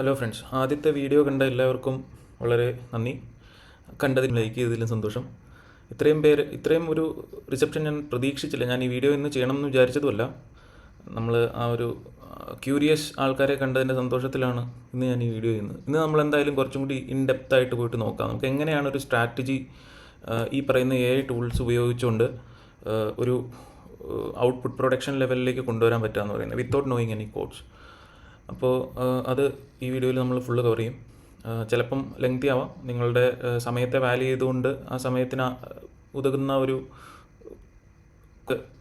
Hello friends, ആദ്യത്തെ video കണ്ട എല്ലാവർക്കും വളരെ നന്ദി. കണ്ടതിന് ലൈക്ക് ചെയ്തതിലും സന്തോഷം. ഇത്രയും ഒരു റിസപ്ഷൻ ഞാൻ പ്രതീക്ഷിച്ചില്ല. ഞാൻ ഈ വീഡിയോ ഇന്ന് ചെയ്യണം എന്ന് വിചാരിച്ചതുമല്ല. നമ്മൾ ആ ഒരു ക്യൂരിയസ് ആൾക്കാരെ കണ്ടതിൻ്റെ സന്തോഷത്തിലാണ് ഇന്ന് ഞാൻ ഈ വീഡിയോ ചെയ്യുന്നത്. ഇന്ന് നമ്മൾ എന്തായാലും കുറച്ചും കൂടി ഇൻഡെപ്ത് ആയിട്ട് പോയിട്ട് നോക്കാം. നമുക്ക് എങ്ങനെയാണ് ഒരു സ്ട്രാറ്റജി ഈ പറയുന്ന AI ടൂൾസ് ഉപയോഗിച്ചുകൊണ്ട് ഒരു ഔട്ട്പുട്ട് പ്രൊഡക്ഷൻ ലെവലിലേക്ക് കൊണ്ടുവരാൻ പറ്റുകയെന്ന് പറയുന്നത് വിത്തൗട്ട് നോയിങ് എനി കോഡ്സ്. അപ്പോൾ അത് ഈ വീഡിയോയിൽ നമ്മൾ ഫുള്ള് കവർ ചെയ്യും. ചിലപ്പം ലെങ്തി ആവാം. നിങ്ങളുടെ സമയത്തെ വാല്യൂ ചെയ്തുകൊണ്ട് ആ സമയത്തിന് ഉതകുന്ന ഒരു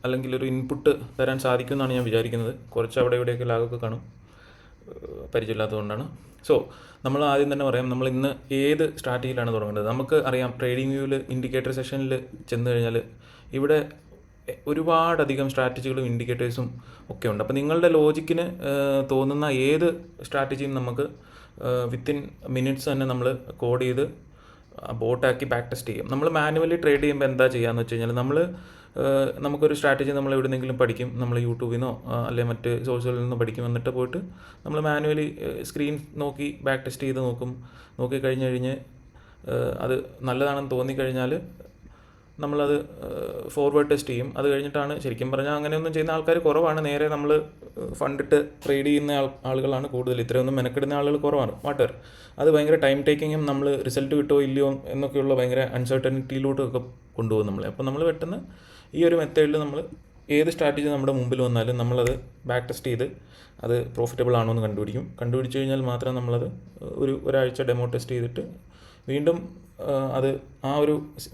അല്ലെങ്കിൽ ഒരു ഇൻപുട്ട് തരാൻ സാധിക്കുമെന്നാണ് ഞാൻ വിചാരിക്കുന്നത്. കുറച്ച് അവിടെ ഇവിടെയൊക്കെ ലാഗൊക്കെ കാണും, പരിചയമില്ലാത്തതുകൊണ്ടാണ്. സോ നമ്മൾ ആദ്യം തന്നെ പറയാം, നമ്മൾ ഇന്ന് ഏത് സ്ട്രാറ്റജിയിലാണ് തുടങ്ങേണ്ടത്. നമുക്ക് അറിയാം, ട്രേഡിംഗ് വ്യൂവിൽ ഇൻഡിക്കേറ്റർ സെഷനിൽ ചെന്ന് കഴിഞ്ഞാൽ ഇവിടെ ഒരുപാടധികം സ്ട്രാറ്റജികളും ഇൻഡിക്കേറ്റേഴ്സും ഒക്കെ ഉണ്ട്. അപ്പോൾ നിങ്ങളുടെ ലോജിക്കിന് തോന്നുന്ന ഏത് സ്ട്രാറ്റജിയും നമുക്ക് വിത്തിൻ മിനിറ്റ്സ് തന്നെ നമ്മൾ കോഡ് ചെയ്ത് ബോട്ടാക്കി ബാക്ക് ടെസ്റ്റ് ചെയ്യും. നമ്മൾ മാനുവലി ട്രേഡ് ചെയ്യുമ്പോൾ എന്താ ചെയ്യുകയെന്ന് വെച്ച് കഴിഞ്ഞാൽ നമുക്കൊരു സ്ട്രാറ്റജി നമ്മൾ എവിടെയെങ്കിലും പഠിക്കും. നമ്മൾ യൂട്യൂബിൽ നിന്നോ അല്ലെങ്കിൽ മറ്റ് സോഴ്സുകളിൽ നിന്നോ പഠിക്കും. എന്നിട്ട് പോയിട്ട് നമ്മൾ മാനുവലി സ്ക്രീൻ നോക്കി ബാക്ക് ടെസ്റ്റ് ചെയ്ത് നോക്കി കഴിഞ്ഞ് അത് നല്ലതാണെന്ന് തോന്നിക്കഴിഞ്ഞാൽ നമ്മളത് ഫോർവേഡ് ടെസ്റ്റ് ചെയ്യും. അത് കഴിഞ്ഞിട്ടാണ്, ശരിക്കും പറഞ്ഞാൽ അങ്ങനെയൊന്നും ചെയ്യുന്ന ആൾക്കാർ കുറവാണ്. നേരെ നമ്മൾ ഫണ്ടിട്ട് ട്രേഡ് ചെയ്യുന്ന ആളുകളാണ് കൂടുതൽ. ഇത്രയൊന്നും മെനക്കെടുന്ന ആളുകൾ കുറവാണ്. വാട്ടർ അത് ഭയങ്കര ടൈം ടേക്കിങ്ങും നമ്മൾ റിസൾട്ട് കിട്ടുമോ ഇല്ലയോ എന്നൊക്കെയുള്ള ഭയങ്കര അൺസർട്ടനിറ്റിയിലോട്ടൊക്കെ കൊണ്ടുപോകും നമ്മളെ. അപ്പോൾ നമ്മൾ പെട്ടെന്ന് ഈ ഒരു മെത്തേഡിൽ നമ്മൾ ഏത് സ്ട്രാറ്റജി നമ്മുടെ മുമ്പിൽ വന്നാലും നമ്മളത് ബാക്ക് ടെസ്റ്റ് ചെയ്ത് അത് പ്രോഫിറ്റബിൾ ആണോ എന്ന് കണ്ടുപിടിച്ച് കഴിഞ്ഞാൽ മാത്രം നമ്മളത് ഒരാഴ്ച ഡെമോ ടെസ്റ്റ് ചെയ്തിട്ട് വീണ്ടും അത് ആ ഒരു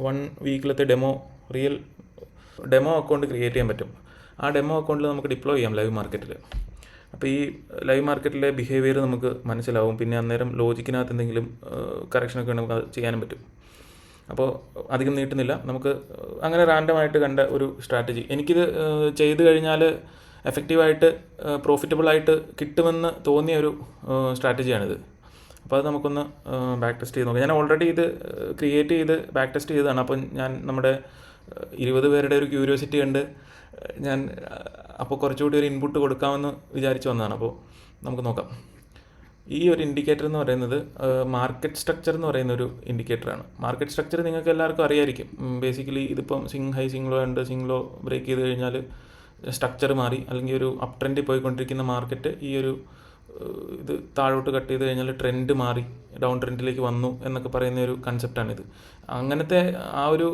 1 വീക്കിലത്തെ റിയൽ ഡെമോ അക്കൗണ്ട് ക്രിയേറ്റ് ചെയ്യാൻ പറ്റും. ആ ഡെമോ അക്കൗണ്ടിൽ നമുക്ക് ഡിപ്ലോയ് ചെയ്യാം ലൈവ് മാർക്കറ്റിൽ. അപ്പോൾ ഈ ലൈവ് മാർക്കറ്റിലെ ബിഹേവിയർ നമുക്ക് മനസ്സിലാവും. പിന്നെ അന്നേരം ലോജിക്കിനകത്ത് എന്തെങ്കിലും കറക്ഷനൊക്കെ നമുക്ക് അത് ചെയ്യാനും പറ്റും. അപ്പോൾ അധികം നീട്ടുന്നില്ല. നമുക്ക് അങ്ങനെ റാൻഡമായിട്ട് കണ്ട ഒരു സ്ട്രാറ്റജി, എനിക്കിത് ചെയ്ത് കഴിഞ്ഞാൽ എഫക്റ്റീവായിട്ട് പ്രോഫിറ്റബിളായിട്ട് കിട്ടുമെന്ന് തോന്നിയ ഒരു സ്ട്രാറ്റജിയാണിത്. അപ്പോൾ അത് നമുക്കൊന്ന് ബാക്ക് ടെസ്റ്റ് ചെയ്ത് നോക്കാം. ഞാൻ ഓൾറെഡി ഇത് ക്രിയേറ്റ് ചെയ്ത് ബാക്ക് ടെസ്റ്റ് ചെയ്തതാണ്. അപ്പോൾ ഞാൻ നമ്മുടെ 20 പേരുടെ ഒരു ക്യൂരിയോസിറ്റി കണ്ട് ഞാൻ അപ്പോൾ കുറച്ചുകൂടി ഒരു ഇൻപുട്ട് കൊടുക്കാമെന്ന് വിചാരിച്ച് വന്നതാണ്. അപ്പോൾ നമുക്ക് നോക്കാം. ഈ ഒരു ഇൻഡിക്കേറ്റർ എന്ന് പറയുന്നത് മാർക്കറ്റ് സ്ട്രക്ചർ എന്ന് പറയുന്ന ഒരു ഇൻഡിക്കേറ്ററാണ്. മാർക്കറ്റ് സ്ട്രക്ചർ നിങ്ങൾക്ക് എല്ലാവർക്കും അറിയായിരിക്കും. ബേസിക്കലി ഇതിപ്പം ഹൈ സിംഗ് ലോ ഉണ്ട്. സിംഗ് ലോ ബ്രേക്ക് ചെയ്ത് കഴിഞ്ഞാൽ സ്ട്രക്ചർ മാറി, അല്ലെങ്കിൽ ഒരു അപ് ട്രെൻഡിൽ പോയിക്കൊണ്ടിരിക്കുന്ന മാർക്കറ്റ് ഈ ഒരു ഇത് താഴോട്ട് കട്ട് ചെയ്ത് കഴിഞ്ഞാൽ ട്രെൻഡ് മാറി ഡൗൺ ട്രെൻഡിലേക്ക് വന്നു എന്നൊക്കെ പറയുന്ന ഒരു കൺസെപ്റ്റാണിത്. അങ്ങനത്തെ ആ ഒരു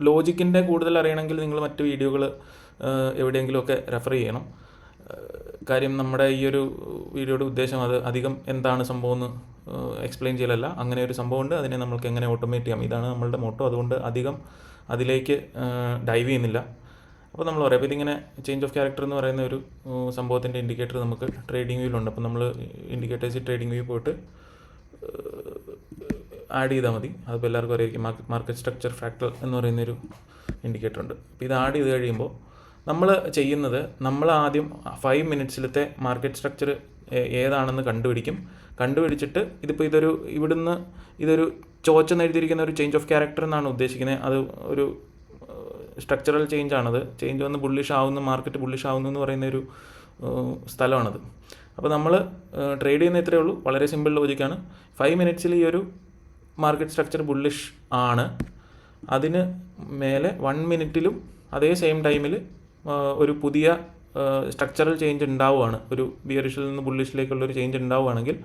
ലോജിക്കിൻ്റെ കൂടുതൽ അറിയണമെങ്കിൽ നിങ്ങൾ മറ്റ് വീഡിയോകൾ എവിടെയെങ്കിലുമൊക്കെ റെഫർ ചെയ്യണം. കാര്യം നമ്മുടെ ഈ ഒരു വീഡിയോയുടെ ഉദ്ദേശം അത് അധികം എന്താണ് സംഭവം എന്ന് എക്സ്പ്ലെയിൻ ചെയ്യലല്ല. അങ്ങനെ ഒരു സംഭവമുണ്ട്, അതിനെ നമ്മൾക്ക് എങ്ങനെ ഓട്ടോമേറ്റ് ചെയ്യാം, ഇതാണ് നമ്മളുടെ മോട്ടോ. അതുകൊണ്ട് അധികം അതിലേക്ക് ഡൈവ് ചെയ്യുന്നില്ല. അപ്പോൾ നമ്മൾ പറയാം, അപ്പോൾ ഇതിങ്ങനെ ചേഞ്ച് ഓഫ് ക്യാരക്ടർ എന്ന് പറയുന്ന ഒരു സംഭവത്തിൻ്റെ ഇൻഡിക്കേറ്റർ നമുക്ക് ട്രേഡിംഗ് വ്യൂവിലുണ്ട്. അപ്പോൾ നമ്മൾ ഇൻഡിക്കേറ്റേഴ്സ് ട്രേഡിംഗ് വ്യൂ പോയിട്ട് ആഡ് ചെയ്താൽ മതി. അതിപ്പോൾ എല്ലാവർക്കും അറിയായിരിക്കും. മാർക്കറ്റ് സ്ട്രക്ചർ ഫ്രാക്ടൽ എന്ന് പറയുന്നൊരു ഇൻഡിക്കേറ്റർ ഉണ്ട്. അപ്പോൾ ഇത് ആഡ് ചെയ്ത് കഴിയുമ്പോൾ നമ്മൾ ചെയ്യുന്നത്, നമ്മൾ ആദ്യം 5 മിനിറ്റ്സിലത്തെ മാർക്കറ്റ് സ്ട്രക്ചർ ഏതാണെന്ന് കണ്ടുപിടിച്ചിട്ട് ഇതിപ്പോൾ ഇതൊരു ചോച്ചെന്ന് എഴുതിയിരിക്കുന്ന ഒരു ചേഞ്ച് ഓഫ് ക്യാരക്ടർ എന്നാണ് ഉദ്ദേശിക്കുന്നത്. അത് ഒരു സ്ട്രക്ചറൽ ചേഞ്ചാണത്. ചേഞ്ച് വന്ന് മാർക്കറ്റ് ബുള്ളിഷ് ആവുന്നു എന്ന് പറയുന്ന ഒരു സ്ഥലമാണത്. അപ്പോൾ നമ്മൾ ട്രേഡ് ചെയ്യുന്ന ഇത്രയേ ഉള്ളൂ. വളരെ സിമ്പിൾ ലോജിക്കാണ്. 5 മിനിറ്റ്സിൽ ഈ ഒരു മാർക്കറ്റ് സ്ട്രക്ചർ ബുള്ളിഷ് ആണ്. അതിന് മേലെ 1 മിനിറ്റിലും അതേ സെയിം ടൈമിൽ ഒരു പുതിയ സ്ട്രക്ചറൽ ചേഞ്ച് ഉണ്ടാവുകയാണ്, ഒരു ബിയറിഷിൽ നിന്ന് ബുള്ളിഷിലേക്കുള്ളൊരു ചേഞ്ച് ഉണ്ടാവുകയാണെങ്കിൽ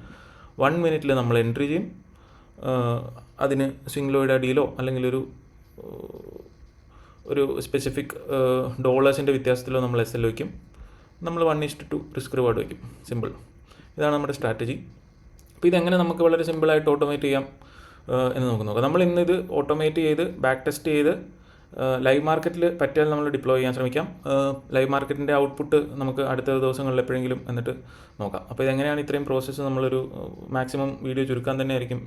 1 മിനിറ്റിൽ നമ്മൾ എൻട്രി ചെയ്യും. അതിന് സ്വിംഗ് ലോയുടെ അടിയിലോ അല്ലെങ്കിൽ ഒരു സ്പെസിഫിക് ഡോളേഴ്സിൻ്റെ വ്യത്യാസത്തിലോ നമ്മൾ SL വയ്ക്കും. നമ്മൾ 1:2 റിസ്ക് റിവാർഡ് വയ്ക്കും. സിമ്പിൾ. ഇതാണ് നമ്മുടെ സ്ട്രാറ്റജി. അപ്പോൾ ഇതെങ്ങനെ നമുക്ക് വളരെ സിമ്പിളായിട്ട് ഓട്ടോമേറ്റ് ചെയ്യാം എന്ന് നമുക്ക് നോക്കാം. നമ്മൾ ഇന്നിത് ഓട്ടോമേറ്റ് ചെയ്ത് ബാക്ക് ടെസ്റ്റ് ചെയ്ത് ലൈവ് മാർക്കറ്റിൽ പറ്റിയാൽ നമ്മൾ ഡിപ്ലോയ് ചെയ്യാൻ ശ്രമിക്കാം. ലൈവ് മാർക്കറ്റിൻ്റെ ഔട്ട്പുട്ട് നമുക്ക് അടുത്ത ദിവസങ്ങളിൽ എപ്പോഴെങ്കിലും എന്നിട്ട് നോക്കാം. അപ്പോൾ ഇതെങ്ങനെയാണ് ഇത്രയും പ്രോസസ്സ് നമ്മളൊരു മാക്സിമം വീഡിയോ ചുരുക്കാൻ തന്നെ ആയിരിക്കും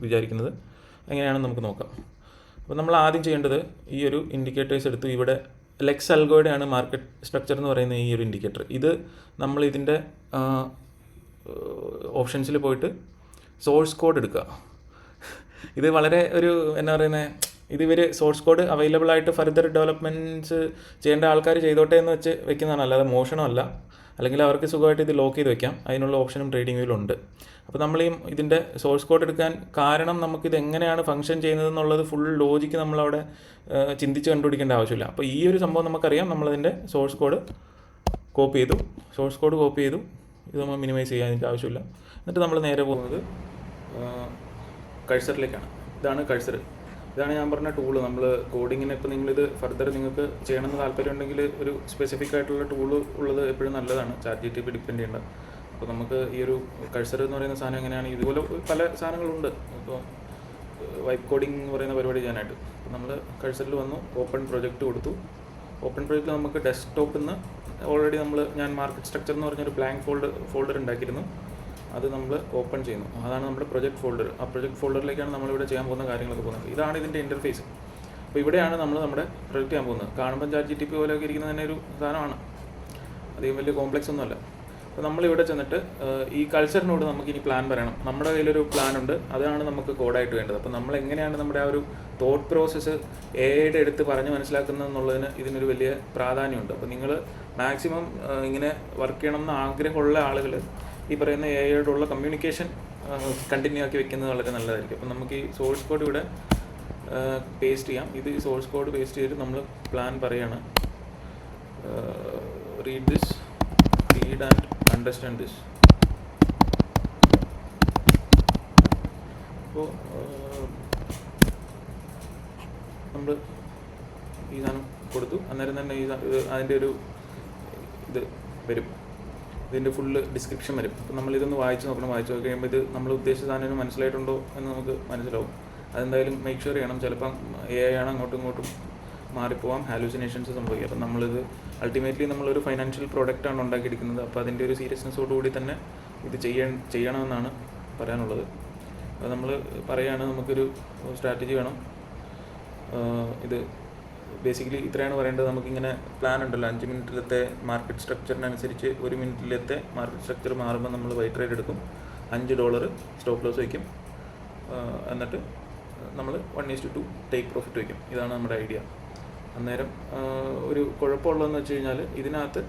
വിചാരിക്കുന്നത്. എങ്ങനെയാണെന്ന് നമുക്ക് നോക്കാം. അപ്പോൾ നമ്മൾ ആദ്യം ചെയ്യേണ്ടത്, ഈ ഒരു ഇൻഡിക്കേറ്റേഴ്സ് എടുത്തു. ഇവിടെ ലെക്സ് അൽഗോയുടെയാണ് മാർക്കറ്റ് സ്ട്രക്ചർ എന്ന് പറയുന്ന ഈ ഒരു ഇൻഡിക്കേറ്റർ. ഇത് നമ്മൾ ഇതിൻ്റെ ഓപ്ഷൻസിൽ പോയിട്ട് സോഴ്സ് കോഡ് എടുക്കുക. ഇത് വളരെ ഇവർ സോഴ്സ് കോഡ് അവൈലബിൾ ആയിട്ട് ഫർദർ ഡെവലപ്മെൻറ്റ്സ് ചെയ്യേണ്ട ആൾക്കാർ ചെയ്തോട്ടെ എന്ന് വെച്ച് വെക്കുന്നതാണ്, അല്ലാതെ മോഷണമല്ല. അല്ലെങ്കിൽ അവർക്ക് സുഖമായിട്ട് ഇത് ലോക്ക് ചെയ്ത് വെക്കാം. അതിനുള്ള ഓപ്ഷനും ട്രേഡിംഗ് വ്യൂവിലുണ്ട്. അപ്പോൾ നമ്മൾ ഇതിൻ്റെ സോഴ്സ് കോഡ് എടുക്കാൻ കാരണം നമുക്കിത് എങ്ങനെയാണ് ഫംഗ്ഷൻ ചെയ്യുന്നത് എന്നുള്ളത് ഫുൾ ലോജിക്ക് നമ്മളവിടെ ചിന്തിച്ച് കണ്ടുപിടിക്കേണ്ട ആവശ്യമില്ല. അപ്പോൾ ഈ ഒരു സംഭവം നമുക്കറിയാം. നമ്മളതിൻ്റെ സോഴ്സ് കോഡ് കോപ്പി ചെയ്തു. ഇത് നമ്മൾ മിനിമൈസ് ചെയ്യാൻ ആവശ്യമില്ല. എന്നിട്ട് നമ്മൾ നേരെ പോകുന്നത് കഴ്സറിലേക്കാണ്. ഇതാണ് കഴ്സർ. ഇതാണ് ഞാൻ പറഞ്ഞ ടൂള്. നമ്മൾ കോഡിങ്ങിന് ഇപ്പോൾ നിങ്ങളിത് ഫർദർ നിങ്ങൾക്ക് ചെയ്യണമെന്ന് താല്പര്യം ഉണ്ടെങ്കിൽ ഒരു സ്പെസിഫിക് ആയിട്ടുള്ള ടൂള് ഉള്ളത് എപ്പോഴും നല്ലതാണ്. ChatGPT ഡിപ്പെൻഡ് ചെയ്യേണ്ട. അപ്പോൾ നമുക്ക് ഈ ഒരു കഴ്സർ എന്ന് പറയുന്ന സാധനം എങ്ങനെയാണ്, ഇതുപോലെ പല സാധനങ്ങളുണ്ട്. ഇപ്പോൾ വൈപ്പ് കോഡിംഗ് എന്ന് പറയുന്ന പരിപാടി ചെയ്യാനായിട്ട് അപ്പോൾ നമ്മൾ കഴ്സറിൽ വന്നു, ഓപ്പൺ പ്രൊജക്റ്റ് കൊടുത്തു. ഓപ്പൺ പ്രൊജക്റ്റിൽ നമുക്ക് ഡെസ്ക്ടോപ്പിൽ നിന്ന് ഓൾറെഡി ഞാൻ മാർക്കറ്റ് സ്ട്രക്ചർ എന്ന് പറഞ്ഞൊരു ബ്ലാങ്ക് ഫോൾഡർ ഉണ്ടാക്കിയിരുന്നു. അത് നമ്മൾ ഓപ്പൺ ചെയ്യുന്നു. അതാണ് നമ്മുടെ പ്രൊജക്റ്റ് ഫോൾഡർ. ആ പ്രൊജക്റ്റ് ഫോൾഡറിലേക്കാണ് നമ്മളിവിടെ ചെയ്യാൻ പോകുന്ന കാര്യങ്ങളൊക്കെ പോകുന്നത്. ഇതാണ് ഇതിൻ്റെ ഇൻ്റർഫേസ്. അപ്പോൾ ഇവിടെയാണ് നമ്മൾ നമ്മുടെ പ്രൊജക്റ്റ് ചെയ്യാൻ പോകുന്നത്. കാണുമ്പോൾ ChatGPT പോലെയൊക്കെ ഇരിക്കുന്ന തന്നെ ഒരു സാധനമാണ്, അധികം വലിയ കോംപ്ലക്സ് ഒന്നുമല്ല. അപ്പോൾ നമ്മളിവിടെ ചെന്നിട്ട് ഈ കൾച്ചറിനോട് നമുക്കിനി പ്ലാൻ പറയണം. നമ്മുടെ കയ്യിലൊരു പ്ലാൻ ഉണ്ട്, അതാണ് നമുക്ക് കോഡായിട്ട് വേണ്ടത്. അപ്പോൾ നമ്മൾ എങ്ങനെയാണ് നമ്മുടെ ആ ഒരു തോട്ട് പ്രോസസ്സ് എയുടെ അടുത്ത് പറഞ്ഞ് മനസ്സിലാക്കുന്നതെന്നുള്ളതിന് ഇതിനൊരു വലിയ പ്രാധാന്യമുണ്ട്. അപ്പോൾ നിങ്ങൾ മാക്സിമം ഇങ്ങനെ വർക്ക് ചെയ്യണം എന്ന് ആഗ്രഹമുള്ള ആളുകൾ ഈ പറയുന്ന എയോടുള്ള കമ്മ്യൂണിക്കേഷൻ കണ്ടിന്യൂ ആക്കി വെക്കുന്നത് വളരെ നല്ലതായിരിക്കും. അപ്പം നമുക്ക് ഈ സോഴ്സ് കോഡ് ഇവിടെ പേസ്റ്റ് ചെയ്യാം. ഇത് ഈ സോഴ്സ് കോഡ് പേസ്റ്റ് ചെയ്തിട്ട് നമ്മൾ പ്ലാൻ പറയുകയാണ്. Read and understand this. അപ്പോൾ നമ്മൾ ഈ സാധനം കൊടുത്തു. അന്നേരം തന്നെ അതിൻ്റെ ഒരു ഇത് വരും, ഇതിൻ്റെ ഫുള്ള് ഡിസ്ക്രിപ്ഷൻ വരും. അപ്പോൾ നമ്മളിതൊന്ന് വായിച്ച് കഴിയുമ്പോൾ ഇത് നമ്മൾ ഉദ്ദേശിച്ച സാധനം മനസ്സിലായിട്ടുണ്ടോ എന്ന് നമുക്ക് മനസ്സിലാവും. അതെന്തായാലും മേക്ക് ഷുവർ ചെയ്യണം. ചിലപ്പം AI ആണ് അങ്ങോട്ടും ഇങ്ങോട്ടും മാറിപ്പോവാം, ഹാലൂസിനേഷൻസ് സംഭവിക്കും. അപ്പം നമ്മളിത് അൾട്ടിമേറ്റ്ലി നമ്മളൊരു ഫൈനാൻഷ്യൽ പ്രോഡക്റ്റാണ് ഉണ്ടാക്കിയെടുക്കുന്നത്. അപ്പോൾ അതിൻ്റെ ഒരു സീരിയസ്നെസ്സോടുകൂടി തന്നെ ഇത് ചെയ്യണമെന്നാണ് പറയാനുള്ളത്. അത് നമ്മൾ പറയുകയാണ്, നമുക്കൊരു സ്ട്രാറ്റജി വേണം. ഇത് ബേസിക്കലി ഇത്രയാണ് പറയേണ്ടത്. നമുക്കിങ്ങനെ പ്ലാൻ ഉണ്ടല്ലോ, 5 മിനിറ്റിലത്തെ മാർക്കറ്റ് സ്ട്രക്ചറിനനുസരിച്ച് 1 മിനിറ്റിലത്തെ മാർക്കറ്റ് സ്ട്രക്ചർ മാറുമ്പോൾ നമ്മൾ വൈറ്റ് ട്രേഡ് എടുക്കും. $5 സ്റ്റോപ്പ് ലോസ് വയ്ക്കും. എന്നിട്ട് നമ്മൾ 1:2 ടേക്ക് പ്രോഫിറ്റ് വയ്ക്കും. ഇതാണ് നമ്മുടെ ഐഡിയ. അന്നേരം ഒരു കുഴപ്പമുള്ളതെന്ന് വെച്ച് കഴിഞ്ഞാൽ ഇതിനകത്ത്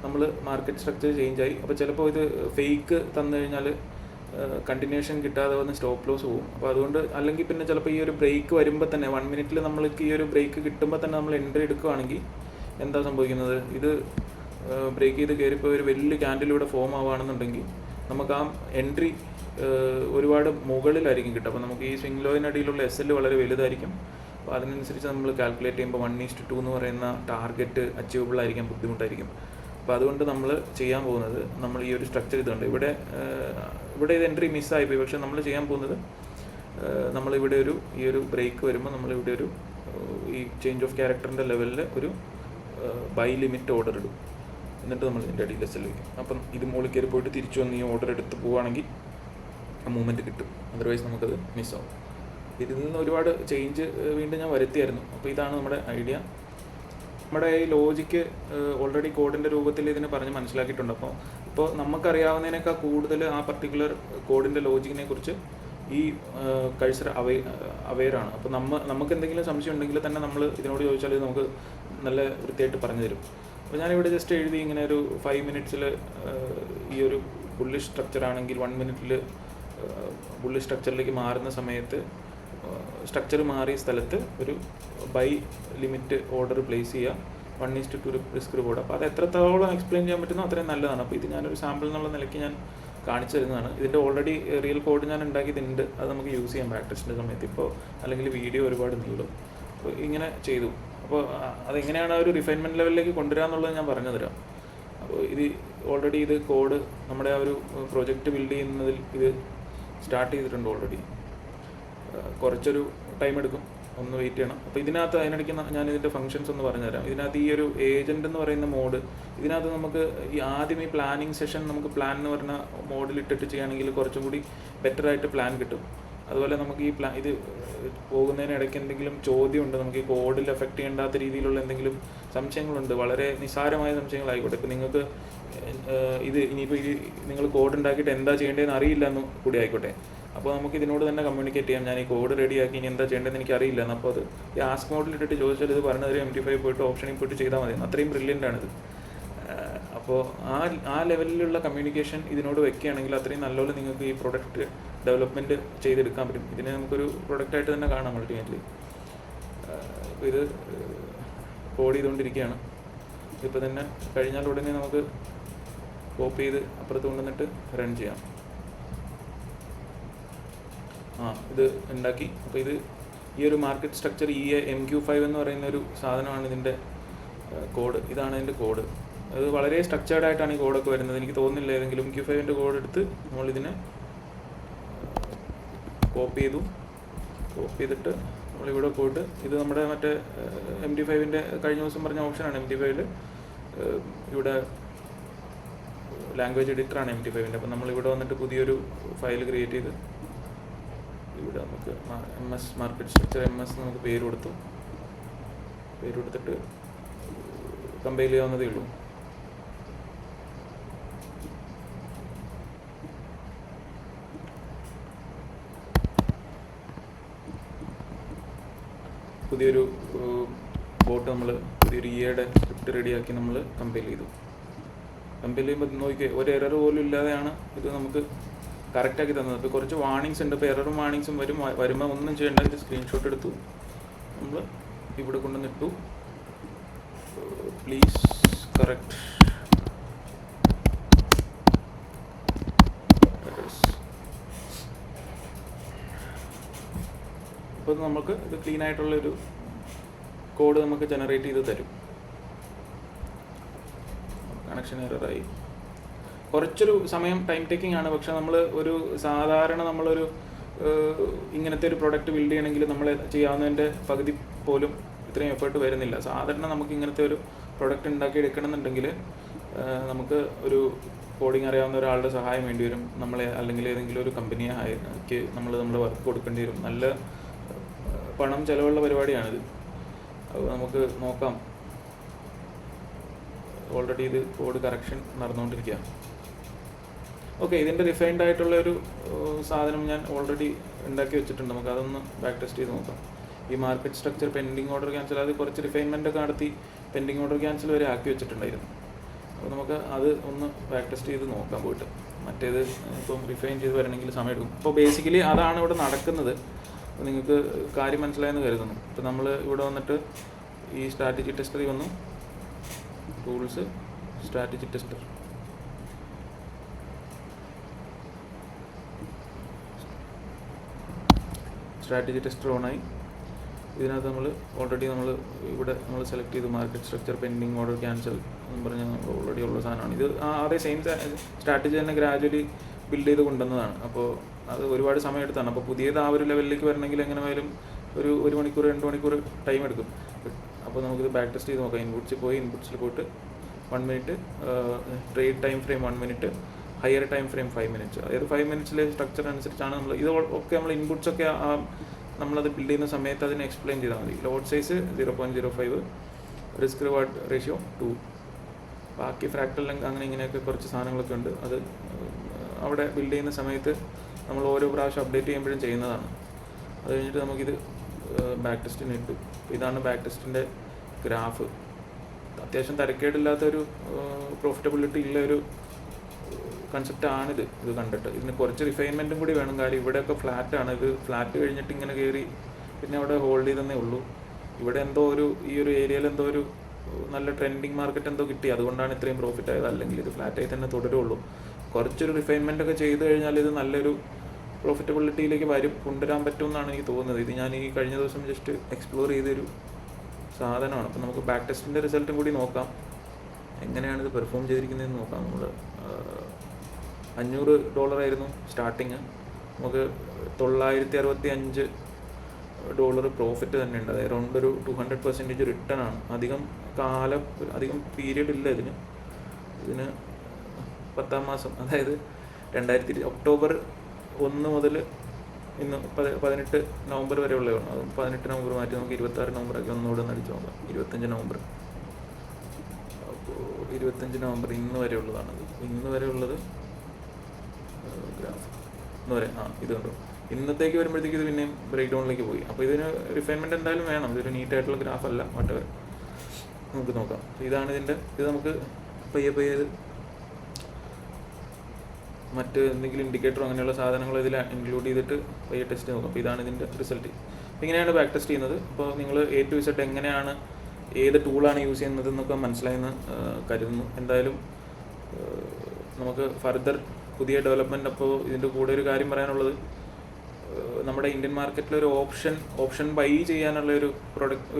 നമ്മൾ മാർക്കറ്റ് സ്ട്രക്ചർ ചേഞ്ചായി. അപ്പോൾ ചിലപ്പോൾ ഇത് ഫേക്ക് തന്നു കഴിഞ്ഞാൽ കണ്ടിന്യൂഷൻ കിട്ടാതെ വന്ന് സ്റ്റോപ്പ് ലോസ് പോകും. അപ്പോൾ അതുകൊണ്ട് അല്ലെങ്കിൽ പിന്നെ ചിലപ്പോൾ ഈ ഒരു ബ്രേക്ക് വരുമ്പോൾ തന്നെ 1 മിനിറ്റിൽ നമ്മൾക്ക് ഈ ഒരു ബ്രേക്ക് കിട്ടുമ്പോൾ തന്നെ നമ്മൾ എൻട്രി എടുക്കുകയാണെങ്കിൽ എന്താ സംഭവിക്കുന്നത്, ഇത് ബ്രേക്ക് ചെയ്ത് കയറിപ്പോൾ ഒരു വലിയ ക്യാൻഡിലൂടെ ഫോം ആവുകയാണെന്നുണ്ടെങ്കിൽ നമുക്ക് ആ എൻട്രി ഒരുപാട് മുകളിലായിരിക്കും കിട്ടുക. അപ്പോൾ നമുക്ക് ഈ സ്വിംഗ് ലോയിനടിയിലുള്ള SL വളരെ വലുതായിരിക്കും. അപ്പോൾ അതിനനുസരിച്ച് നമ്മൾ കാൽക്കുലേറ്റ് ചെയ്യുമ്പോൾ 1:2 എന്ന് പറയുന്ന ടാർഗറ്റ് അച്ചീവബിൾ ആയിരിക്കാൻ ബുദ്ധിമുട്ടായിരിക്കും. അപ്പോൾ അതുകൊണ്ട് നമ്മൾ ചെയ്യാൻ പോകുന്നത്, നമ്മൾ ഈ ഒരു സ്ട്രക്ചർ ഇതുണ്ട്, ഇവിടെ ഇത് എൻട്രി മിസ്സായിപ്പോയി. പക്ഷേ നമ്മൾ ചെയ്യാൻ പോകുന്നത്, നമ്മളിവിടെ ഈ ഒരു ബ്രേക്ക് വരുമ്പോൾ നമ്മളിവിടെ ഈ ചേഞ്ച് ഓഫ് ക്യാരക്ടറിൻ്റെ ലെവലിൽ ഒരു ബൈ ലിമിറ്റ് ഓർഡർ ഇടും. എന്നിട്ട് നമ്മൾ ഇതിൻ്റെ അടിയിൽ SL വയ്ക്കും. അപ്പം ഇത് മുകളിൽ കയറി പോയിട്ട് തിരിച്ചു വന്ന് ഈ ഓർഡർ എടുത്ത് പോവുകയാണെങ്കിൽ ആ മൂവ്മെൻറ്റ് കിട്ടും. അതർവൈസ് നമുക്കത് മിസ്സാവും. ഇതിൽ നിന്ന് ഒരുപാട് ചേഞ്ച് വീണ്ടും ഞാൻ വരുത്തിയായിരുന്നു. അപ്പോൾ ഇതാണ് നമ്മുടെ ഐഡിയ. നമ്മുടെ ഈ ലോജിക്ക് ഓൾറെഡി കോഡിൻ്റെ രൂപത്തിൽ ഇതിനെ പറഞ്ഞ് മനസ്സിലാക്കിയിട്ടുണ്ട്. ഇപ്പോൾ നമുക്കറിയാവുന്നതിനേക്കാൾ കൂടുതൽ ആ പർട്ടിക്കുലർ കോഡിൻ്റെ ലോജിക്കിനെ കുറിച്ച് ഈ കഴ്സർ അവെയറാണ്. അപ്പോൾ നമുക്ക് എന്തെങ്കിലും സംശയം ഉണ്ടെങ്കിൽ തന്നെ നമ്മൾ ഇതിനോട് ചോദിച്ചാൽ നമുക്ക് നല്ല വൃത്തിയായിട്ട് പറഞ്ഞു തരും. അപ്പോൾ ഞാനിവിടെ ജസ്റ്റ് എഴുതി ഇങ്ങനെ ഒരു 5 മിനിറ്റ്സിൽ ഈ ഒരു ബുള്ളിഷ് സ്ട്രക്ചർ ആണെങ്കിൽ 1 മിനിറ്റിൽ ബുള്ളിഷ് സ്ട്രക്ചറിലേക്ക് മാറുന്ന സമയത്ത് സ്ട്രക്ചർ മാറിയ സ്ഥലത്ത് ഒരു ബൈ ലിമിറ്റ് ഓർഡർ പ്ലേസ് ചെയ്യുക, 1:2 റിസ്ക് റിവാർഡ്. അപ്പോൾ അത് എത്രത്തോളം എക്സ്പ്ലെയിൻ ചെയ്യാൻ പറ്റുന്നോ അത്രയും നല്ലതാണ്. അപ്പോൾ ഇത് ഞാനൊരു സാമ്പിൾ എന്നുള്ള നിലയ്ക്ക് ഞാൻ കാണിച്ചു തരുന്നതാണ്. ഇതിൻ്റെ ഓൾറെഡി റിയൽ കോഡ് ഞാൻ ഉണ്ടാക്കിയതുണ്ട്, അത് നമുക്ക് യൂസ് ചെയ്യാം ബാക്ക് ടെസ്റ്റിൻ്റെ സമയത്ത്. ഇപ്പോൾ അല്ലെങ്കിൽ വീഡിയോ ഒരുപാട് നീളും. അപ്പോൾ ഇങ്ങനെ ചെയ്തു. അപ്പോൾ അതെങ്ങനെയാണ് ഒരു റിഫൈൻമെൻറ്റ് ലെവലിലേക്ക് കൊണ്ടുവരാമെന്നുള്ളത് ഞാൻ പറഞ്ഞു തരാം. അപ്പോൾ ഓൾറെഡി ഇത് കോഡ് നമ്മുടെ ആ ഒരു പ്രോജക്റ്റ് ബിൽഡ് ചെയ്യുന്നതിൽ ഇത് സ്റ്റാർട്ട് ചെയ്തിട്ടുണ്ട് ഓൾറെഡി. കുറച്ചൊരു ടൈം എടുക്കും, ഒന്ന് വെയിറ്റ് ചെയ്യണം. അപ്പോൾ ഇതിനകത്ത് അതിനിടയ്ക്ക് ഞാൻ ഇതിൻ്റെ ഫങ്ഷൻസ് ഒന്ന് പറഞ്ഞുതരാം. ഇതിനകത്ത് ഈ ഒരു ഏജൻറ്റ് എന്ന് പറയുന്ന മോഡ്, ഇതിനകത്ത് നമുക്ക് ആദ്യം ഈ പ്ലാനിങ് സെഷൻ നമുക്ക് പ്ലാൻ എന്ന് പറഞ്ഞ മോഡിലിട്ടിട്ട് ചെയ്യുകയാണെങ്കിൽ കുറച്ചും കൂടി ബെറ്ററായിട്ട് പ്ലാൻ കിട്ടും. അതുപോലെ നമുക്ക് ഈ ഇത് പോകുന്നതിനിടയ്ക്ക് എന്തെങ്കിലും ചോദ്യമുണ്ട്, നമുക്ക് ഈ കോഡിൽ എഫക്റ്റ് ചെയ്യേണ്ടാത്ത രീതിയിലുള്ള എന്തെങ്കിലും സംശയങ്ങളുണ്ട്, വളരെ നിസ്സാരമായ സംശയങ്ങളായിക്കോട്ടെ. ഇപ്പോൾ നിങ്ങൾക്ക് ഇത് ഇനിയിപ്പോൾ നിങ്ങൾ കോഡ് ഉണ്ടാക്കിയിട്ട് എന്താ ചെയ്യേണ്ടതെന്ന് അറിയില്ല എന്ന് കൂടി ആയിക്കോട്ടെ. അപ്പോൾ നമുക്ക് ഇതിനോട് തന്നെ കമ്മ്യൂണിക്കേറ്റ് ചെയ്യാം, ഞാൻ ഈ കോഡ് റെഡിയാക്കി ഇനി എന്താ ചെയ്യേണ്ടതെന്ന് എനിക്ക് അറിയില്ല. അപ്പോൾ അത് ഈ ആസ്ക് മോഡിലിട്ടിട്ട് ചോദിച്ചാൽ ഇത് പറഞ്ഞതൊരു MT5 പോയിട്ട് ഓപ്ഷനിൽ പോയിട്ട് ചെയ്താൽ മതി. അത്രയും ബ്രില്യൻ്റ് ആണിത്. അപ്പോൾ ആ ലെവലിലുള്ള കമ്മ്യൂണിക്കേഷൻ ഇതിനോട് വെക്കുകയാണെങ്കിൽ അത്രയും നല്ലപോലെ നിങ്ങൾക്ക് ഈ പ്രൊഡക്റ്റ് ഡെവലപ്മെൻറ്റ് ചെയ്തെടുക്കാൻ പറ്റും. ഇതിനെ നമുക്കൊരു പ്രൊഡക്റ്റായിട്ട് തന്നെ കാണാം അൾട്ടിമേറ്റ്ലി. അപ്പോൾ ഇത് കോഡ് ചെയ്തുകൊണ്ടിരിക്കുകയാണ്. ഇപ്പോൾ തന്നെ കഴിഞ്ഞാൽ ഉടനെ നമുക്ക് കോപ്പി ചെയ്ത് അപ്പുറത്ത് കൊണ്ടുവന്നിട്ട് റൺ ചെയ്യാം. ഇത് ഉണ്ടാക്കി. അപ്പോൾ ഇത് ഈ ഒരു മാർക്കറ്റ് സ്ട്രക്ചർ MQ5 എന്ന് പറയുന്ന ഒരു സാധനമാണ് ഇതിൻ്റെ കോഡ്. ഇതാണ് ഇതിൻ്റെ കോഡ്. അത് വളരെ സ്ട്രക്ചേർഡ് ആയിട്ടാണ് ഈ കോഡൊക്കെ വരുന്നത്. എനിക്ക് തോന്നുന്നില്ല ഏതെങ്കിലും MQ5ൻ്റെ കോഡ് എടുത്ത് നമ്മളിതിനെ കോപ്പി ചെയ്തിട്ട് നമ്മളിവിടെ പോയിട്ട് ഇത് നമ്മുടെ മറ്റേ MD5ൻ്റെ കഴിഞ്ഞ ദിവസം പറഞ്ഞ ഓപ്ഷനാണ്. MD5ൽ ഇവിടെ ലാംഗ്വേജ് എഡിറ്ററാണ് MD5ൻ്റെ. അപ്പോൾ നമ്മളിവിടെ വന്നിട്ട് പുതിയൊരു ഫയൽ ക്രിയേറ്റ് ചെയ്ത് ഇവിടെ നമുക്ക് MS മാർക്കറ്റ് സ്ട്രക്ചർ MS നമുക്ക് പേര് കൊടുത്തിട്ട് കമ്പൈൽ ചെയ്യാവുന്നതേ ഉള്ളൂ. പുതിയൊരു ബോട്ട് പുതിയൊരു EAയുടെ സ്ക്രിപ്റ്റ് റെഡിയാക്കി നമ്മൾ കമ്പൈൽ ചെയ്യുമ്പോൾ നോക്കിക്കേ, ഒരു എറർ പോലും ഇല്ലാതെയാണ് ഇത് നമുക്ക് കറക്റ്റാക്കി തന്നത്. ഇപ്പോൾ കുറച്ച് വാർണിങ്സ് ഉണ്ട്. ഇപ്പോൾ എററും വാർണിങ്സും വരുമ്പോൾ ഒന്നും ചെയ്യേണ്ട. ഇത് സ്ക്രീൻഷോട്ട് എടുത്തു നമ്മൾ ഇവിടെ കൊണ്ടുവന്നിട്ടു. പ്ലീസ് കറക്റ്റ് അപ്പോൾ നമുക്ക് ഇത് ക്ലീൻ ആയിട്ടുള്ളൊരു കോഡ് നമുക്ക് ജനറേറ്റ് ചെയ്ത് തരും. കണക്ഷൻ എററായി. കുറച്ചൊരു സമയം ടൈം ടേക്കിംഗ് ആണ്. പക്ഷെ നമ്മൾ ഒരു സാധാരണ നമ്മളൊരു ഇങ്ങനത്തെ ഒരു പ്രൊഡക്റ്റ് ബിൽഡ് ചെയ്യണമെങ്കിൽ നമ്മൾ ചെയ്യാവുന്നതിൻ്റെ പകുതി പോലും ഇത്രയും എഫേർട്ട് വരുന്നില്ല. സാധാരണ നമുക്ക് ഇങ്ങനത്തെ ഒരു പ്രൊഡക്റ്റ് ഉണ്ടാക്കി എടുക്കണമെന്നുണ്ടെങ്കിൽ നമുക്ക് ഒരു കോഡിങ് അറിയാവുന്ന ഒരാളുടെ സഹായം വേണ്ടി വരും. നമ്മളെ അല്ലെങ്കിൽ ഏതെങ്കിലും ഒരു കമ്പനിക്ക് നമ്മൾ വർക്ക് കൊടുക്കേണ്ടി വരും. നല്ല പണം ചിലവുള്ള പരിപാടിയാണിത്. അപ്പോൾ നമുക്ക് നോക്കാം. ഓൾറെഡി ഇത് കോഡ് കറക്ഷൻ നടന്നുകൊണ്ടിരിക്കുക. ഓക്കെ, ഇതിൻ്റെ റിഫൈൻഡ് ആയിട്ടുള്ള ഒരു സാധനം ഞാൻ ഓൾറെഡി ഉണ്ടാക്കി വെച്ചിട്ടുണ്ട്. നമുക്ക് അതൊന്ന് ബാക്ക് ടെസ്റ്റ് ചെയ്ത് നോക്കാം. ഈ market structure pending order cancel, അത് കുറച്ച് റിഫൈൻമെൻ്റ് ഒക്കെ നടത്തി പെൻഡിങ് ഓർഡർ ക്യാൻസൽ വരെ ആക്കി വെച്ചിട്ടുണ്ടായിരുന്നു. അപ്പോൾ നമുക്ക് അത് ഒന്ന് ബാക്ക് ടെസ്റ്റ് ചെയ്ത് നോക്കാം പോയിട്ട്. മറ്റേത് ഇപ്പം റിഫൈൻ ചെയ്ത് വരണമെങ്കിൽ സമയം എടുക്കും. അപ്പോൾ ബേസിക്കലി അതാണ് ഇവിടെ നടക്കുന്നത്. അപ്പോൾ നിങ്ങൾക്ക് കാര്യം മനസ്സിലായെന്ന് കരുതുന്നു. ഇപ്പോൾ നമ്മൾ ഇവിടെ വന്നിട്ട് ഈ സ്ട്രാറ്റജി ടെസ്റ്ററിൽ വന്നു, tools, strategy tester. Strategy tester ഓണായി. ഇതിനകത്ത് ഓൾറെഡി ഇവിടെ സെലക്ട് ചെയ്തു market structure pending order cancel എന്ന് പറഞ്ഞാൽ നമ്മൾ ഓൾറെഡി ഉള്ള സാധനമാണ് ഇത്. അതേ സെയിം സ്ട്രാറ്റജി തന്നെ ഗ്രാജുവലി ബിൽഡ് ചെയ്ത് കൊണ്ടുവന്നതാണ്. അപ്പോൾ അത് ഒരുപാട് സമയം എടുത്താണ്. അപ്പോൾ പുതിയത് ആ ഒരു ലെവലിലേക്ക് വരണമെങ്കിൽ എങ്ങനെ ആയാലും ഒരു മണിക്കൂർ 2 മണിക്കൂർ ടൈം എടുക്കും. അപ്പോൾ നമുക്കിത് ബാക്ക് ടെസ്റ്റ് ചെയ്ത് നോക്കാം. ഇൻപുട്സിൽ പോയിട്ട് 1 minute, trade time frame 1 minute, higher time frame 5 minutes. അതായത് 5 മിനിറ്റ്സിലെ സ്ട്രക്ചർ അനുസരിച്ചാണ് ഇത് ഒക്കെ നമ്മൾ ഇൻപുട്സ് ഒക്കെ നമ്മളത് ബിൽഡ് ചെയ്യുന്ന സമയത്ത് അതിനെ എക്സ്പ്ലെയിൻ ചെയ്താൽ മതി. Load size 0.05, risk reward ratio 2, ബാക്കി ഫ്രാക്ടൽ ലെങ്ത് അങ്ങനെ ഇങ്ങനെയൊക്കെ കുറച്ച് സാധനങ്ങളൊക്കെ ഉണ്ട്. അത് അവിടെ ബിൽഡ് ചെയ്യുന്ന സമയത്ത് നമ്മൾ ഓരോ പ്രാവശ്യം അപ്ഡേറ്റ് ചെയ്യുമ്പോഴും ചെയ്യുന്നതാണ്. അത് കഴിഞ്ഞിട്ട് നമുക്കിത് ബാക്ക് ടെസ്റ്റിന് ഇട്ടു. ഇതാണ് ബാക്ക് ടെസ്റ്റിൻ്റെ ഗ്രാഫ്. അത്യാവശ്യം തരക്കേടില്ലാത്തൊരു പ്രോഫിറ്റബിലിറ്റി ഉള്ളൊരു കൺസെപ്റ്റാണിത്. ഇത് കണ്ടിട്ട് ഇതിന് കുറച്ച് റിഫൈൻമെൻറ്റും കൂടി വേണം. കാര്യം ഇവിടെയൊക്കെ ഫ്ലാറ്റാണ്. ഇത് ഫ്ലാറ്റ് കഴിഞ്ഞിട്ട് ഇങ്ങനെ കയറി പിന്നെ അവിടെ ഹോൾഡ് ചെയ്തേ ഉള്ളൂ. ഇവിടെ ഈ ഒരു ഏരിയയിൽ ഒരു നല്ല ട്രെൻഡിങ് മാർക്കറ്റ് കിട്ടി. അതുകൊണ്ടാണ് ഇത്രയും പ്രോഫിറ്റ് ആയത്. അല്ലെങ്കിൽ ഇത് ഫ്ലാറ്റായി തന്നെ തുടരുള്ളൂ. കുറച്ചൊരു റിഫൈൻമെൻ്റ് ഒക്കെ ചെയ്ത് കഴിഞ്ഞാൽ ഇത് നല്ലൊരു പ്രോഫിറ്റബിലിറ്റിയിലേക്ക് കൊണ്ടുവരാൻ പറ്റുമെന്നാണ് എനിക്ക് തോന്നുന്നത്. ഇത് ഞാൻ ഈ കഴിഞ്ഞ ദിവസം ജസ്റ്റ് എക്സ്പ്ലോർ ചെയ്തൊരു സാധനമാണ്. അപ്പോൾ നമുക്ക് ബാക്ക് ടെസ്റ്റിൻ്റെ റിസൾട്ടും കൂടി നോക്കാം, എങ്ങനെയാണ് ഇത് പെർഫോം ചെയ്തിരിക്കുന്നതെന്ന് നോക്കാം. നമ്മൾ $500 സ്റ്റാർട്ടിങ്. നമുക്ക് $965 പ്രോഫിറ്റ് തന്നെ ഉണ്ട്. അതായത് അറൗണ്ട് ഒരു 200% റിട്ടേൺ ആണ്. അധികം പീരീഡ് ഇല്ല ഇതിന് 10ാം മാസം, അതായത് ഒക്ടോബർ 1 മുതൽ ഇന്ന് 18 നവംബർ വരെ ഉള്ളതാണ്. അത് 18 നവംബർ മാറ്റി നമുക്ക് 26 നവംബറൊക്കെ ഒന്നുകൂടെ ഒന്ന് അടിച്ച് നോക്കാം. 25 നവംബർ. അപ്പോൾ 25 നവംബർ ഇന്ന് വരെ ഉള്ളതാണത്. ഇന്ന് വരെ ഉള്ളത് ഗ്രാഫ് ഇന്ന് വരെ ഇത് കണ്ടു. ഇന്നത്തേക്ക് വരുമ്പോഴത്തേക്ക് ഇത് പിന്നെയും ബ്രേക്ക് ഡൗണിലേക്ക് പോയി. അപ്പോൾ ഇതിന് റിഫൈൻമെൻറ്റ് എന്തായാലും വേണം. ഇതൊരു നീറ്റായിട്ടുള്ള ഗ്രാഫ് അല്ല. നമുക്ക് നോക്കാം. ഇതാണ് ഇത് നമുക്ക് പയ്യെ ഇത് മറ്റ് എന്തെങ്കിലും ഇൻഡിക്കേറ്ററോ അങ്ങനെയുള്ള സാധനങ്ങൾ ഇതിൽ ഇൻക്ലൂഡ് ചെയ്തിട്ട് പയ്യെ ടെസ്റ്റ് നോക്കും. അപ്പോൾ ഇതാണ് ഇതിൻ്റെ റിസൾട്ട്. ഇങ്ങനെയാണ് ബാക്ക് ടെസ്റ്റ് ചെയ്യുന്നത്. അപ്പോൾ നിങ്ങൾ A to Z എങ്ങനെയാണ് ഏത് ടൂളാണ് യൂസ് ചെയ്യുന്നത് എന്നൊക്കെ മനസ്സിലായെന്ന് കരുതുന്നു. എന്തായാലും നമുക്ക് ഫർദർ പുതിയ ഡെവലപ്മെൻറ്റ്. അപ്പോൾ ഇതിൻ്റെ കൂടെ ഒരു കാര്യം പറയാനുള്ളത്, നമ്മുടെ ഇന്ത്യൻ മാർക്കറ്റിൽ ഒരു ഓപ്ഷൻ ബൈ ചെയ്യാനുള്ള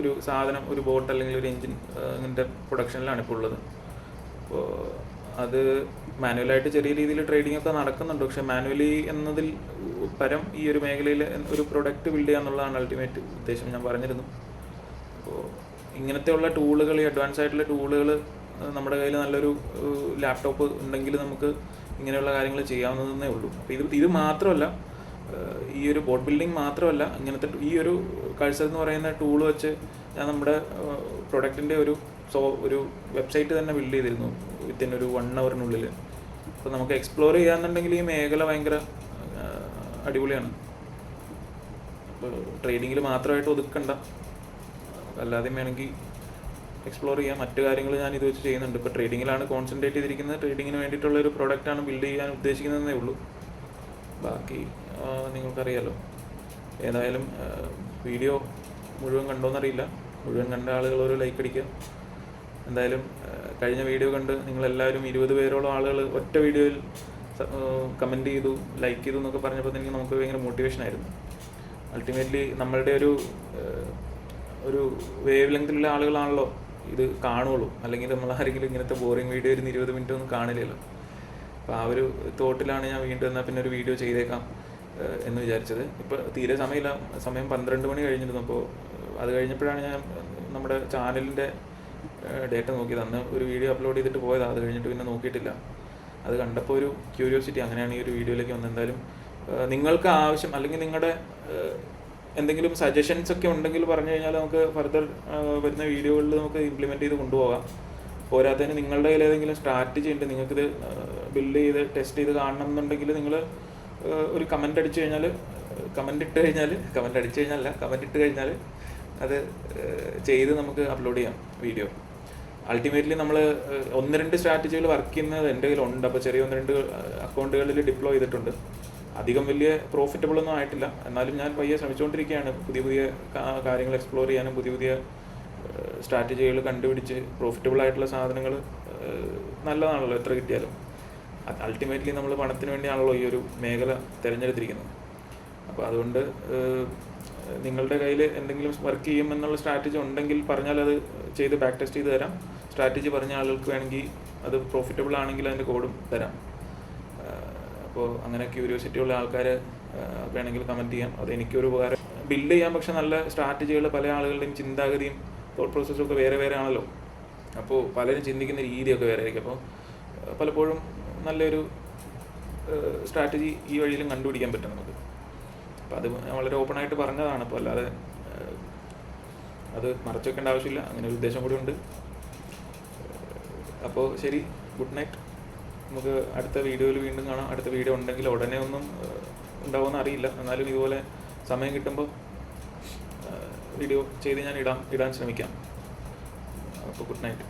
ഒരു സാധനം, ഒരു ബോട്ട് അല്ലെങ്കിൽ ഒരു എൻജിൻ അങ്ങനത്തെ പ്രൊഡക്ഷനിലാണ് ഇപ്പോൾ ഉള്ളത്. അപ്പോൾ അത് മാനുവലായിട്ട് ചെറിയ രീതിയിൽ ട്രേഡിംഗ് ഒക്കെ നടക്കുന്നുണ്ട്. പക്ഷേ മാനുവലി എന്നതിൽ പരം ഈ ഒരു മേഖലയിൽ ഒരു പ്രൊഡക്റ്റ് ബിൽഡ് ചെയ്യുക എന്നുള്ളതാണ് അൾട്ടിമേറ്റ് ഉദ്ദേശം. ഞാൻ പറഞ്ഞിരുന്നു. അപ്പോൾ ഇങ്ങനത്തെയുള്ള ടൂളുകൾ, ഈ അഡ്വാൻസ് ആയിട്ടുള്ള ടൂളുകൾ നമ്മുടെ കയ്യിൽ നല്ലൊരു ലാപ്ടോപ്പ് ഉണ്ടെങ്കിൽ നമുക്ക് ഇങ്ങനെയുള്ള കാര്യങ്ങൾ ചെയ്യാവുന്നതേ ഉള്ളൂ. അപ്പോൾ ഇത് മാത്രമല്ല, ഈ ഒരു ബോട്ട് ബിൽഡിംഗ് മാത്രമല്ല, ഇങ്ങനത്തെ ഈ ഒരു കഴ്സർ എന്ന് പറയുന്ന ടൂൾ വെച്ച് ഞാൻ നമ്മുടെ പ്രൊഡക്റ്റിൻ്റെ ഒരു വെബ്സൈറ്റ് തന്നെ ബിൽഡ് ചെയ്തിരുന്നു വിത്തിൻ ഒരു 1 hourനുള്ളിൽ. അപ്പോൾ നമുക്ക് എക്സ്പ്ലോർ ചെയ്യാന്നുണ്ടെങ്കിൽ ഈ മേഖല ഭയങ്കര അടിപൊളിയാണ്. അപ്പോൾ ട്രേഡിങ്ങിൽ മാത്രമായിട്ട് ഒതുക്കണ്ട, അല്ലാതെ വേണമെങ്കിൽ എക്സ്പ്ലോർ ചെയ്യാം. മറ്റു കാര്യങ്ങൾ ഞാൻ ഇത് വെച്ച് ചെയ്യുന്നുണ്ട്. ഇപ്പോൾ ട്രേഡിങ്ങിലാണ് കോൺസെൻട്രേറ്റ് ചെയ്തിരിക്കുന്നത്. ട്രേഡിങ്ങിന് വേണ്ടിയിട്ടുള്ള ഒരു പ്രൊഡക്റ്റാണ് ബിൽഡ് ചെയ്യാൻ ഉദ്ദേശിക്കുന്നതേ ഉള്ളൂ. ബാക്കി നിങ്ങൾക്കറിയാലോ. ഏതായാലും വീഡിയോ മുഴുവൻ കണ്ടോന്നറിയില്ല. മുഴുവൻ കണ്ട ആളുകൾ ഒരു ലൈക്ക് അടിക്കുക. എന്തായാലും കഴിഞ്ഞ വീഡിയോ കണ്ട് നിങ്ങളെല്ലാവരും 20 പേരോളം ആളുകൾ ഒറ്റ വീഡിയോയിൽ കമൻറ്റ് ചെയ്തു, ലൈക്ക് ചെയ്തു എന്നൊക്കെ പറഞ്ഞപ്പോൾ തന്നെ നമുക്ക് ഭയങ്കര മോട്ടിവേഷനായിരുന്നു. അൾട്ടിമേറ്റ്ലി നമ്മളുടെ ഒരു വേവ് ലെങ്തിലുള്ള ആളുകളാണല്ലോ ഇത് കാണുള്ളൂ. അല്ലെങ്കിൽ നമ്മൾ ആരെങ്കിലും ഇങ്ങനത്തെ ബോറിംഗ് വീഡിയോ 20 മിനിറ്റ് ഒന്നും കാണില്ലല്ലോ. അപ്പോൾ ആ ഒരു തോട്ടിലാണ് ഞാൻ വീണ്ടും എന്നാൽ പിന്നെ ഒരു വീഡിയോ ചെയ്തേക്കാം എന്ന് വിചാരിച്ചത്. ഇപ്പോൾ തീരെ സമയമില്ല. സമയം 12 മണി കഴിഞ്ഞിരുന്നു. അപ്പോൾ അത് കഴിഞ്ഞപ്പോഴാണ് ഞാൻ നമ്മുടെ ചാനലിൻ്റെ ഡേറ്റ നോക്കിയത്. അന്ന് ഒരു വീഡിയോ അപ്ലോഡ് ചെയ്തിട്ട് പോയതാണ്. അത് കഴിഞ്ഞിട്ട് പിന്നെ നോക്കിയിട്ടില്ല. അത് കണ്ടപ്പോൾ ഒരു ക്യൂരിയോസിറ്റി, അങ്ങനെയാണ് ഈ ഒരു വീഡിയോയിലേക്ക് വന്നത്. എന്തായാലും നിങ്ങൾക്ക് ആവശ്യം അല്ലെങ്കിൽ നിങ്ങളുടെ എന്തെങ്കിലും സജഷൻസ് ഒക്കെ ഉണ്ടെങ്കിൽ പറഞ്ഞു കഴിഞ്ഞാൽ നമുക്ക് ഫർദർ വരുന്ന വീഡിയോകളിൽ നമുക്ക് ഇംപ്ലിമെൻറ്റ് ചെയ്ത് കൊണ്ടുപോകാം. പോരാത്തതിന് നിങ്ങളുടെ കയ്യിൽ ഏതെങ്കിലും സ്ട്രാറ്റജി ഉണ്ട്, നിങ്ങൾക്കിത് ബിൽഡ് ചെയ്ത് ടെസ്റ്റ് ചെയ്ത് കാണണം എന്നുണ്ടെങ്കിൽ നിങ്ങൾ ഒരു കമൻ്റ് ഇട്ട് കഴിഞ്ഞാൽ അത് ചെയ്ത് നമുക്ക് അപ്ലോഡ് ചെയ്യാം വീഡിയോ. അൾട്ടിമേറ്റ്ലി നമ്മൾ 1-2 സ്ട്രാറ്റജികൾ വർക്ക് ചെയ്യുന്നത് എൻ്റെ കയ്യിലുണ്ട്. അപ്പോൾ ചെറിയ 1-2 അക്കൗണ്ടുകളിൽ ഡിപ്ലോയ് ചെയ്തിട്ടുണ്ട്. അധികം വലിയ പ്രോഫിറ്റബിൾ ഒന്നും ആയിട്ടില്ല. എന്നാലും ഞാൻ പയ്യെ ശ്രമിച്ചുകൊണ്ടിരിക്കുകയാണ് പുതിയ കാര്യങ്ങൾ എക്സ്പ്ലോർ ചെയ്യാനും പുതിയ സ്ട്രാറ്റജികൾ കണ്ടുപിടിച്ച് പ്രോഫിറ്റബിൾ ആയിട്ടുള്ള സാധനങ്ങൾ. നല്ലതാണല്ലോ എത്ര കിട്ടിയാലും. അൾട്ടിമേറ്റ്ലി നമ്മൾ പണത്തിന് വേണ്ടിയാണല്ലോ ഈ ഒരു മേഖല തിരഞ്ഞെടുത്തിരിക്കുന്നത്. അപ്പോൾ അതുകൊണ്ട് നിങ്ങളുടെ കയ്യിൽ എന്തെങ്കിലും വർക്ക് ചെയ്യുമെന്നുള്ള സ്ട്രാറ്റജി ഉണ്ടെങ്കിൽ പറഞ്ഞാൽ അത് ചെയ്ത് ബാക്ക് ടെസ്റ്റ് ചെയ്ത് തരാം. സ്ട്രാറ്റജി പറഞ്ഞ ആളുകൾക്ക് വേണമെങ്കിൽ അത് പ്രോഫിറ്റബിൾ ആണെങ്കിൽ അതിൻ്റെ കോഡും തരാം. അപ്പോൾ അങ്ങനെ ക്യൂരിയോസിറ്റി ഉള്ള ആൾക്കാർ വേണമെങ്കിൽ കമൻറ്റ് ചെയ്യാം. അത് എനിക്കൊരു ഉപകാരം. ബിൽഡ് ചെയ്യാം. പക്ഷെ നല്ല സ്ട്രാറ്റജികൾ പല ആളുകളുടെയും ചിന്താഗതിയും തോട്ട് പ്രോസസ്സും ഒക്കെ വേറെ ആണല്ലോ. അപ്പോൾ പലരും ചിന്തിക്കുന്ന രീതിയൊക്കെ വേറെ ആയിരിക്കും. അപ്പോൾ പലപ്പോഴും നല്ലൊരു സ്ട്രാറ്റജി ഈ വഴിയിലും കണ്ടുപിടിക്കാൻ പറ്റും നമുക്ക്. അപ്പോൾ അത് വളരെ ഓപ്പണായിട്ട് പറഞ്ഞതാണ്. അപ്പോൾ അല്ലാതെ അത് മറച്ചു വെക്കേണ്ട ആവശ്യമില്ല. അങ്ങനെ ഒരു ഉദ്ദേശം കൂടി ഉണ്ട്. അപ്പോൾ ശരി, ഗുഡ് നൈറ്റ്. നമുക്ക് അടുത്ത വീഡിയോയിൽ വീണ്ടും കാണാം. അടുത്ത വീഡിയോ ഉണ്ടെങ്കിൽ ഉടനെ ഒന്നും ഉണ്ടാവുമെന്ന് അറിയില്ല. എന്നാലും ഇതുപോലെ സമയം കിട്ടുമ്പോൾ വീഡിയോ ചെയ്ത് ഞാൻ ഇടാൻ ശ്രമിക്കാം. അപ്പോൾ ഗുഡ് നൈറ്റ്.